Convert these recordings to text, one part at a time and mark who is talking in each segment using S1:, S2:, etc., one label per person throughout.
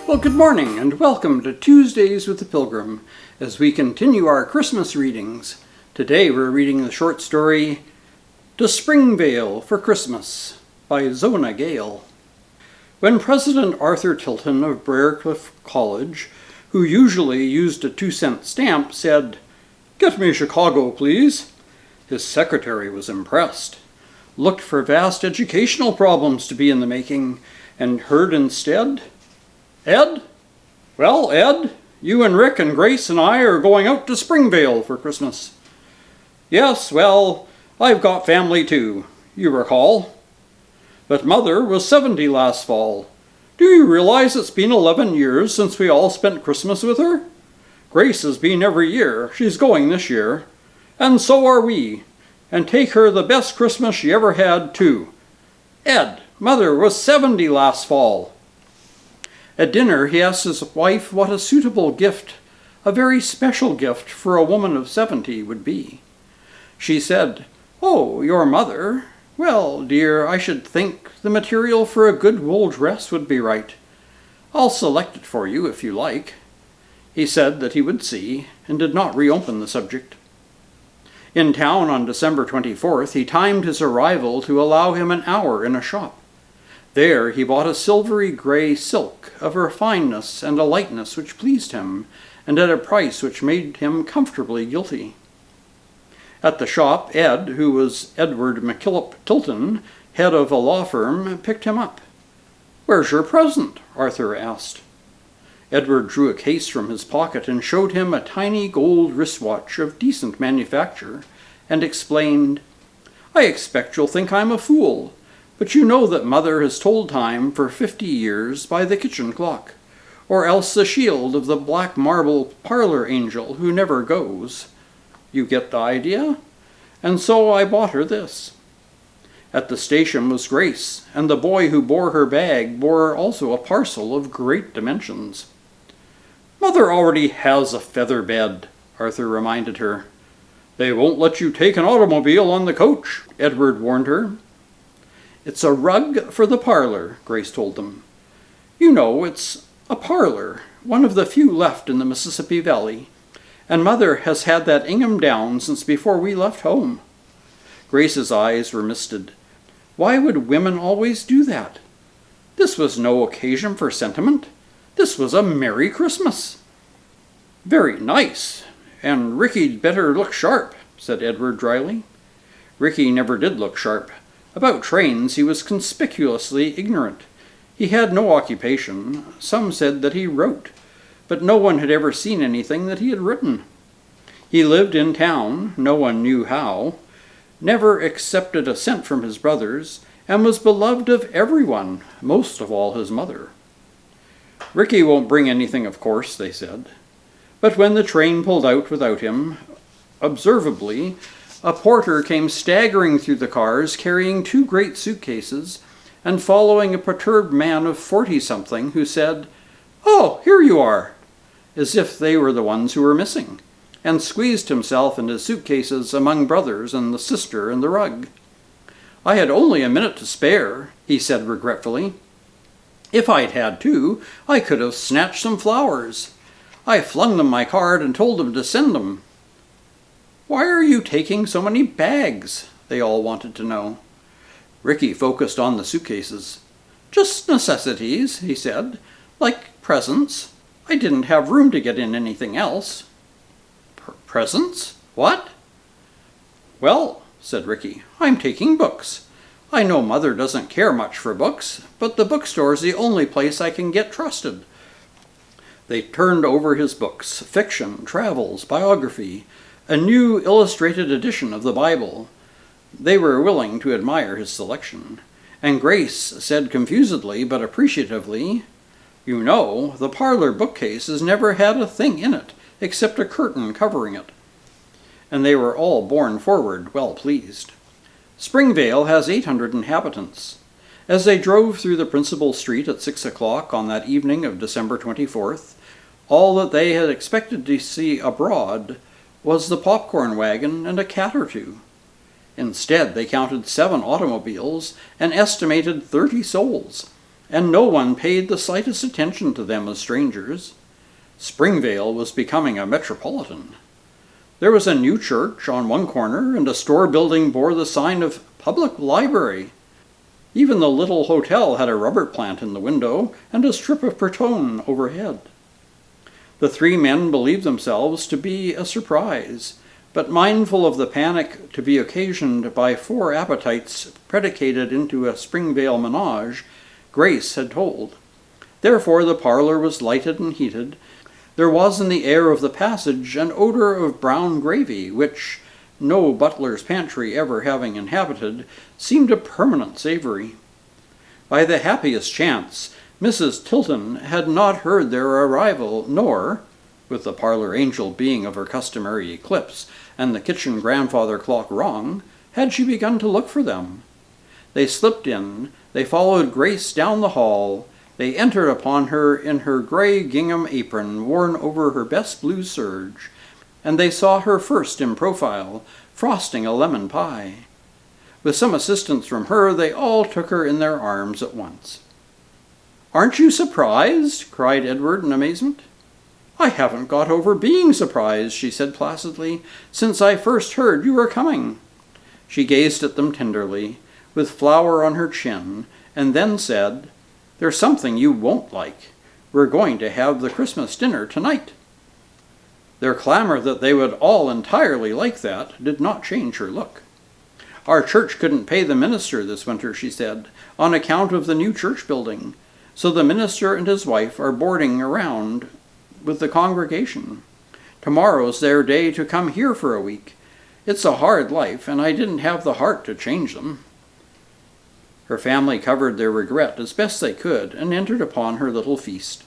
S1: Well, good morning and welcome to Tuesdays with the Pilgrim as we continue our Christmas readings. Today we're reading the short story To Springvale for Christmas by Zola Gale. When President Arthur Tilton of Briarcliff College, who usually used a 2-cent stamp, said, "Get me Chicago, please," his secretary was impressed, looked for vast educational problems to be in the making, and heard instead, "Ed? Well, Ed, you and Rick and Grace and I are going out to Springvale for Christmas." "Yes, well, I've got family too, you recall. But Mother was 70 last fall. Do you realize it's been 11 years since we all spent Christmas with her? Grace has been every year. She's going this year. And so are we. And take her the best Christmas she ever had, too. Ed, Mother was 70 last fall." At dinner, he asked his wife what a suitable gift, a very special gift for a woman of 70 would be. She said, "Oh, your mother? Well, dear, I should think the material for a good wool dress would be right. I'll select it for you if you like." He said that he would see, and did not reopen the subject. In town on December 24th, he timed his arrival to allow him an hour in a shop. There he bought a silvery gray silk of a fineness and a lightness which pleased him, and at a price which made him comfortably guilty. At the shop, Ed, who was Edward McKillop Tilton, head of a law firm, picked him up. "Where's your present?" Arthur asked. Edward drew a case from his pocket and showed him a tiny gold wristwatch of decent manufacture, and explained, "I expect you'll think I'm a fool, but you know that Mother has told time for 50 years by the kitchen clock, or else the shield of the black marble parlor angel who never goes. You get the idea? And so I bought her this." At the station was Grace, and the boy who bore her bag bore also a parcel of great dimensions. "Mother already has a feather bed," Arthur reminded her. "They won't let you take an automobile on the coach," Edward warned her. "It's a rug for the parlor," Grace told them. "You know, it's a parlor, one of the few left in the Mississippi Valley, and Mother has had that Ingham down since before we left home." Grace's eyes were misted. Why would women always do that? This was no occasion for sentiment. This was a Merry Christmas. "Very nice, and Ricky'd better look sharp," said Edward dryly. Ricky never did look sharp. About trains he was conspicuously ignorant. He had no occupation. Some said that he wrote, but no one had ever seen anything that he had written. He lived in town, no one knew how, never accepted a cent from his brothers, and was beloved of everyone, most of all his mother. "Ricky won't bring anything, of course," they said. But when the train pulled out without him, observably, a porter came staggering through the cars carrying 2 great suitcases, and following a perturbed man of 40-something who said, "Oh, here you are," as if they were the ones who were missing, and squeezed himself and his suitcases among brothers and the sister and the rug. "I had only a minute to spare," he said regretfully. "If I'd had 2, I could have snatched some flowers. I flung them my card and told them to send them." "Why are you taking so many bags?" they all wanted to know. Ricky focused on the suitcases. "Just necessities," he said, "like presents. I didn't have room to get in anything else." "Presents? What?" "Well," said Ricky, "I'm taking books. I know Mother doesn't care much for books, but the bookstore's the only place I can get trusted." They turned over his books, fiction, travels, biography, a new illustrated edition of the Bible. They were willing to admire his selection, and Grace said confusedly but appreciatively, "You know, the parlor bookcase has never had a thing in it, except a curtain covering it." And they were all borne forward, well pleased. Springvale has 800 inhabitants. As they drove through the principal street at 6 o'clock on that evening of December 24th, all that they had expected to see abroad was the popcorn wagon and a cat or 2. Instead, they counted 7 automobiles and estimated 30 souls, and no one paid the slightest attention to them as strangers. Springvale was becoming a metropolitan. There was a new church on one corner, and a store building bore the sign of Public Library. Even the little hotel had a rubber plant in the window and a strip of cretonne overhead. The three men believed themselves to be a surprise, but mindful of the panic to be occasioned by 4 appetites predicated into a Springvale menage, Grace had told. Therefore the parlor was lighted and heated. There was in the air of the passage an odor of brown gravy, which, no butler's pantry ever having inhabited, seemed a permanent savory. By the happiest chance, Mrs. Tilton had not heard their arrival, nor, with the parlor angel being of her customary eclipse, and the kitchen grandfather clock wrong, had she begun to look for them. They slipped in, they followed Grace down the hall, they entered upon her in her gray gingham apron worn over her best blue serge, and they saw her first in profile, frosting a lemon pie. With some assistance from her, they all took her in their arms at once. "Aren't you surprised?" cried Edward in amazement. "I haven't got over being surprised," she said placidly, "since I first heard you were coming." She gazed at them tenderly, with flour on her chin, and then said, "There's something you won't like. We're going to have the Christmas dinner tonight." Their clamor that they would all entirely like that did not change her look. "Our church couldn't pay the minister this winter," she said, "on account of the new church building. So the minister and his wife are boarding around with the congregation. Tomorrow's their day to come here for a week. It's a hard life, and I didn't have the heart to change them." Her family covered their regret as best they could and entered upon her little feast.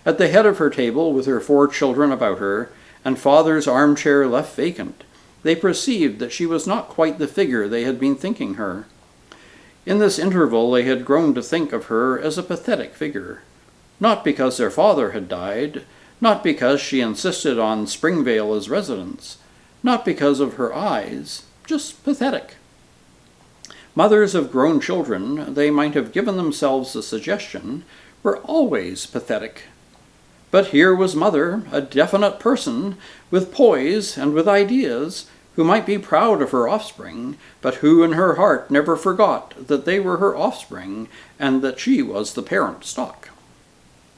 S1: At the head of her table, with her 4 children about her, and father's armchair left vacant, they perceived that she was not quite the figure they had been thinking her. In this interval they had grown to think of her as a pathetic figure, not because their father had died, not because she insisted on Springvale as residence, not because of her eyes, just pathetic. Mothers of grown children, they might have given themselves the suggestion, were always pathetic. But here was Mother, a definite person, with poise and with ideas, who might be proud of her offspring, but who in her heart never forgot that they were her offspring, and that she was the parent stock.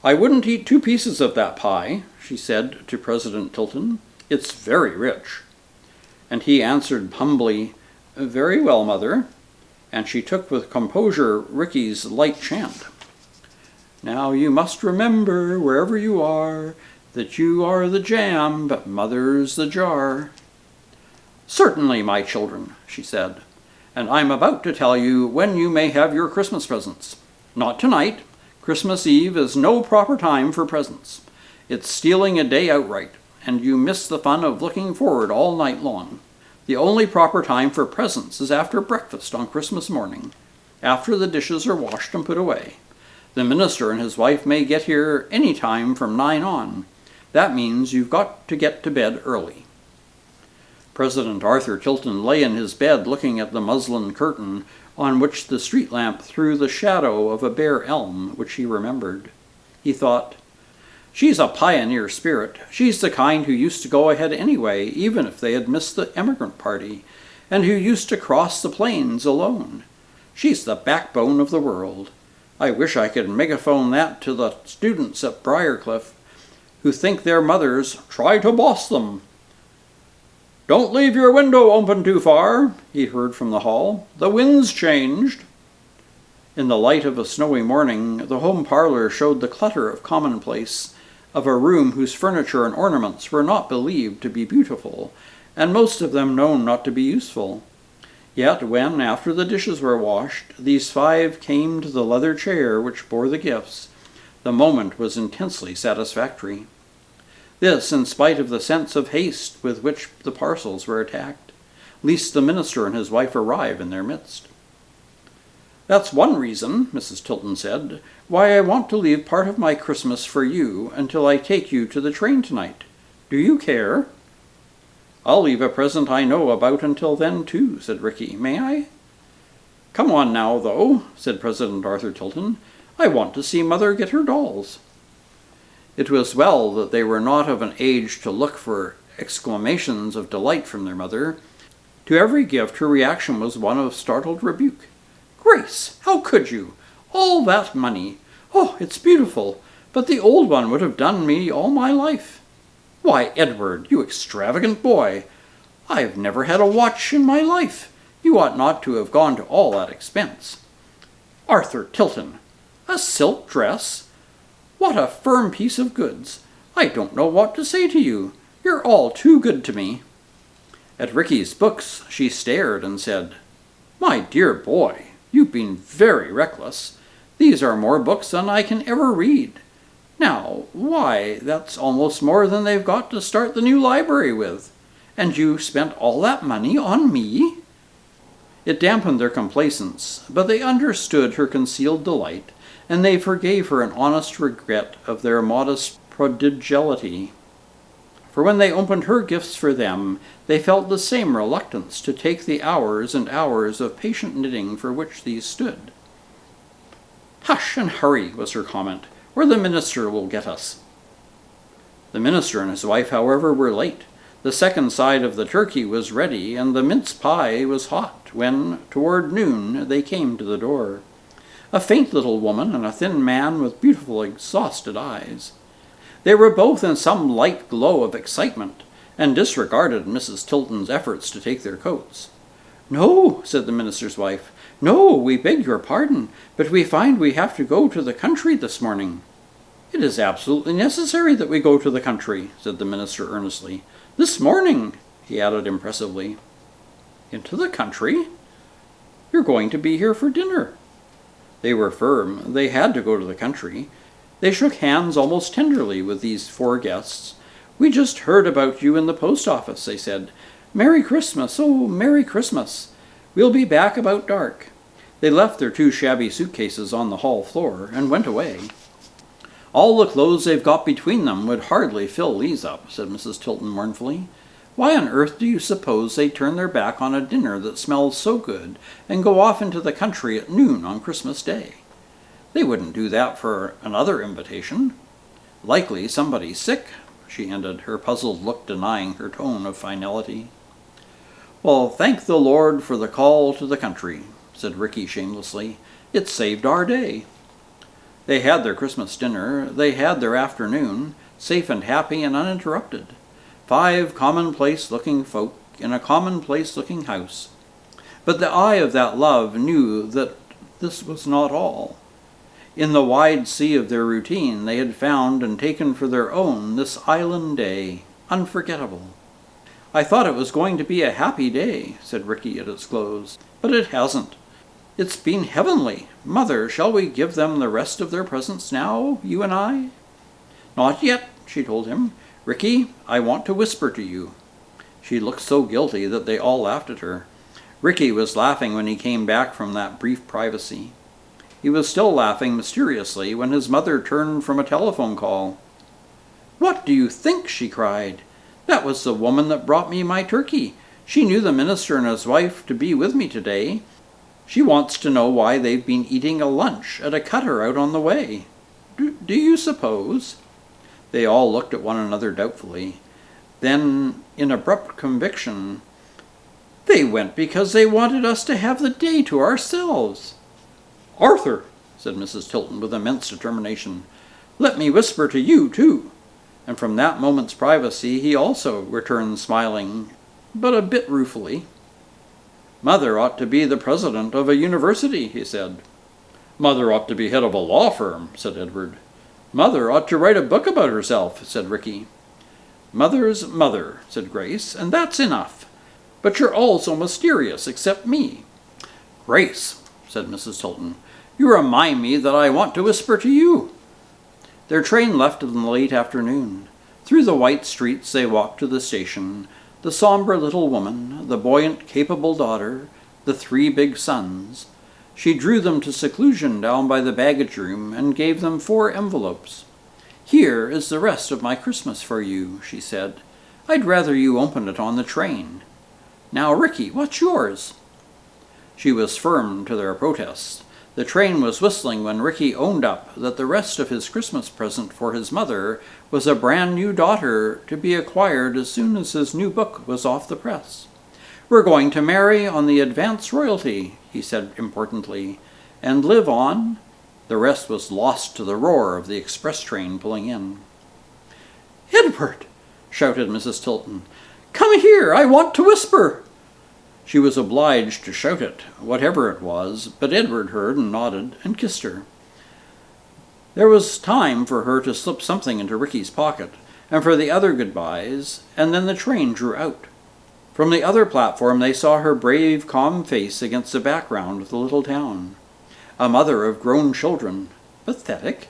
S1: "I wouldn't eat 2 pieces of that pie," she said to President Tilton. "It's very rich." And he answered humbly, "Very well, Mother," and she took with composure Ricky's light chant. "Now you must remember, wherever you are, that you are the jam, but Mother's the jar." "Certainly, my children," she said, "and I'm about to tell you when you may have your Christmas presents. Not tonight. Christmas Eve is no proper time for presents. It's stealing a day outright, and you miss the fun of looking forward all night long. The only proper time for presents is after breakfast on Christmas morning, after the dishes are washed and put away. The minister and his wife may get here any time from 9 on. That means you've got to get to bed early." President Arthur Tilton lay in his bed looking at the muslin curtain on which the street lamp threw the shadow of a bare elm which he remembered. He thought, "She's a pioneer spirit. She's the kind who used to go ahead anyway, even if they had missed the emigrant party, and who used to cross the plains alone. She's the backbone of the world. I wish I could megaphone that to the students at Briarcliff, who think their mothers try to boss them." "Don't leave your window open too far," he heard from the hall. "The wind's changed." In the light of a snowy morning, the home parlor showed the clutter of commonplace of a room whose furniture and ornaments were not believed to be beautiful, and most of them known not to be useful. Yet when, after the dishes were washed, these 5 came to the leather chair which bore the gifts, the moment was intensely satisfactory. This in spite of the sense of haste with which the parcels were attacked, lest the minister and his wife arrive in their midst. "That's one reason," Mrs. Tilton said, "why I want to leave part of my Christmas for you until I take you to the train tonight. Do you care?" "I'll leave a present I know about until then, too," said Ricky. "May I?" "Come on now, though," said President Arthur Tilton. I want to see Mother get her dolls." It was well that they were not of an age to look for exclamations of delight from their mother. To every gift her reaction was one of startled rebuke. "Grace, how could you? All that money! Oh, it's beautiful, but the old one would have done me all my life." "Why, Edward, you extravagant boy! I've never had a watch in my life. You ought not to have gone to all that expense." "Arthur Tilton, a silk dress? What a firm piece of goods! I don't know what to say to you. You're all too good to me." At Ricky's books she stared and said, "My dear boy, you've been very reckless. These are more books than I can ever read. Now, why, that's almost more than they've got to start the new library with. And you spent all that money on me?" It dampened their complacence, but they understood her concealed delight, and they forgave her an honest regret of their modest prodigality. For when they opened her gifts for them, they felt the same reluctance to take the hours and hours of patient knitting for which these stood. "Hush and hurry," was her comment, "or the minister will get us." The minister and his wife, however, were late. The second side of the turkey was ready, and the mince pie was hot, when, toward noon, they came to the door. A faint little woman and a thin man with beautiful, exhausted eyes. They were both in some light glow of excitement, and disregarded Mrs. Tilton's efforts to take their coats. "No," said the minister's wife. "No, we beg your pardon, but we find we have to go to the country this morning." "It is absolutely necessary that we go to the country," said the minister earnestly. "This morning," he added impressively. "Into the country? You're going to be here for dinner." They were firm. They had to go to the country. They shook hands almost tenderly with these four guests. "We just heard about you in the post office," they said. "Merry Christmas, oh, Merry Christmas. We'll be back about dark." They left their two shabby suitcases on the hall floor and went away. "All the clothes they've got between them would hardly fill these up," said Mrs. Tilton mournfully. "Why on earth do you suppose they turn their back on a dinner that smells so good and go off into the country at noon on Christmas Day? They wouldn't do that for another invitation. Likely somebody's sick," she ended, her puzzled look denying her tone of finality. "Well, thank the Lord for the call to the country," said Ricky shamelessly. "It saved our day." They had their Christmas dinner. They had their afternoon, safe and happy and uninterrupted. 5 commonplace-looking folk in a commonplace-looking house. But the eye of that love knew that this was not all. In the wide sea of their routine, they had found and taken for their own this island day, unforgettable. "I thought it was going to be a happy day," said Ricky at its close, "but it hasn't. It's been heavenly. Mother, shall we give them the rest of their presents now, you and I?" "Not yet," she told him. "Ricky, I want to whisper to you." She looked so guilty that they all laughed at her. Ricky was laughing when he came back from that brief privacy. He was still laughing mysteriously when his mother turned from a telephone call. "What do you think?" she cried. "That was the woman that brought me my turkey. She knew the minister and his wife to be with me today. She wants to know why they've been eating a lunch at a cutter out on the way. Do you suppose?" They all looked at one another doubtfully. Then, in abrupt conviction, "They went because they wanted us to have the day to ourselves." "Arthur," said Mrs. Tilton with immense determination, "let me whisper to you, too." And from that moment's privacy he also returned smiling, but a bit ruefully. "Mother ought to be the president of a university," he said. "Mother ought to be head of a law firm," said Edward. "Mother ought to write a book about herself," said Ricky. "Mother's mother," said Grace, "and that's enough. But you're all so mysterious, except me." "Grace," said Mrs. Tilton, "you remind me that I want to whisper to you." Their train left in the late afternoon. Through the white streets they walked to the station, the somber little woman, the buoyant, capable daughter, the 3 big sons. She drew them to seclusion down by the baggage room and gave them 4 envelopes. "Here is the rest of my Christmas for you," she said. "I'd rather you open it on the train. Now, Ricky, what's yours?" She was firm to their protests. The train was whistling when Ricky owned up that the rest of his Christmas present for his mother was a brand new daughter to be acquired as soon as his new book was off the press. "We're going to marry on the advance royalty," he said importantly, "and live on." The rest was lost to the roar of the express train pulling in. "Edward!" shouted Mrs. Tilton. "Come here, I want to whisper." She was obliged to shout it, whatever it was, but Edward heard and nodded and kissed her. There was time for her to slip something into Ricky's pocket, and for the other goodbyes, and then the train drew out. From the other platform they saw her brave, calm face against the background of the little town. A mother of grown children. Pathetic.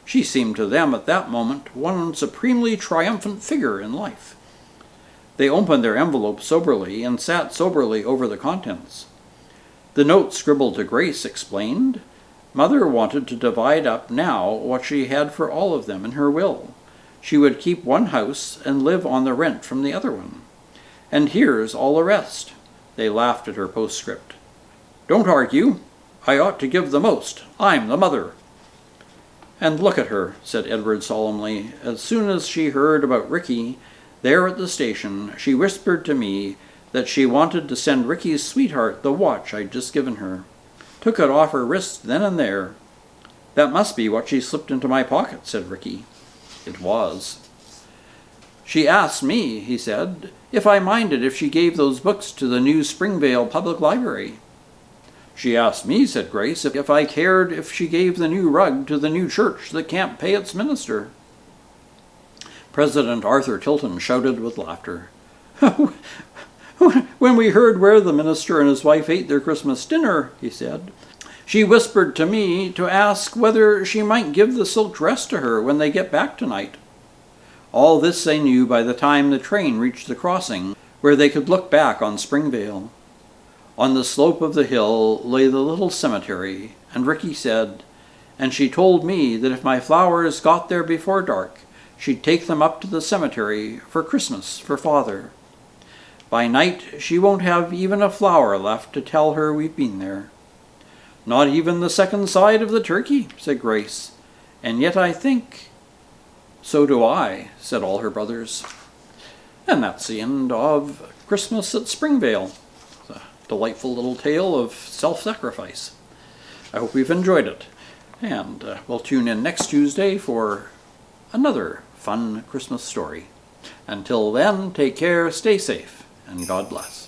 S1: She seemed to them at that moment one supremely triumphant figure in life. They opened their envelopes soberly and sat soberly over the contents. The note scribbled to Grace explained. Mother wanted to divide up now what she had for all of them in her will. She would keep one house and live on the rent from the other one. And here's all the rest. They laughed at her postscript. "Don't argue. I ought to give the most. I'm the mother." "And look at her," said Edward solemnly. "As soon as she heard about Ricky, there at the station, she whispered to me that she wanted to send Ricky's sweetheart the watch I'd just given her. Took it off her wrist then and there." "That must be what she slipped into my pocket," said Ricky. It was. "She asked me," he said, "if I minded if she gave those books to the new Springvale Public Library." "She asked me," said Grace, "if I cared if she gave the new rug to the new church that can't pay its minister." President Arthur Tilton shouted with laughter. "When we heard where the minister and his wife ate their Christmas dinner," he said, "she whispered to me to ask whether she might give the silk dress to her when they get back tonight." All this they knew by the time the train reached the crossing, where they could look back on Springvale. On the slope of the hill lay the little cemetery, and Ricky said, "And she told me that if my flowers got there before dark, she'd take them up to the cemetery for Christmas for Father. By night she won't have even a flower left to tell her we've been there." "Not even the second side of the turkey," said Grace. "And yet I think—" "So do I," said all her brothers. And that's the end of Christmas at Springvale. It's a delightful little tale of self-sacrifice. I hope you've enjoyed it. And we'll tune in next Tuesday for another fun Christmas story. Until then, take care, stay safe, and God bless.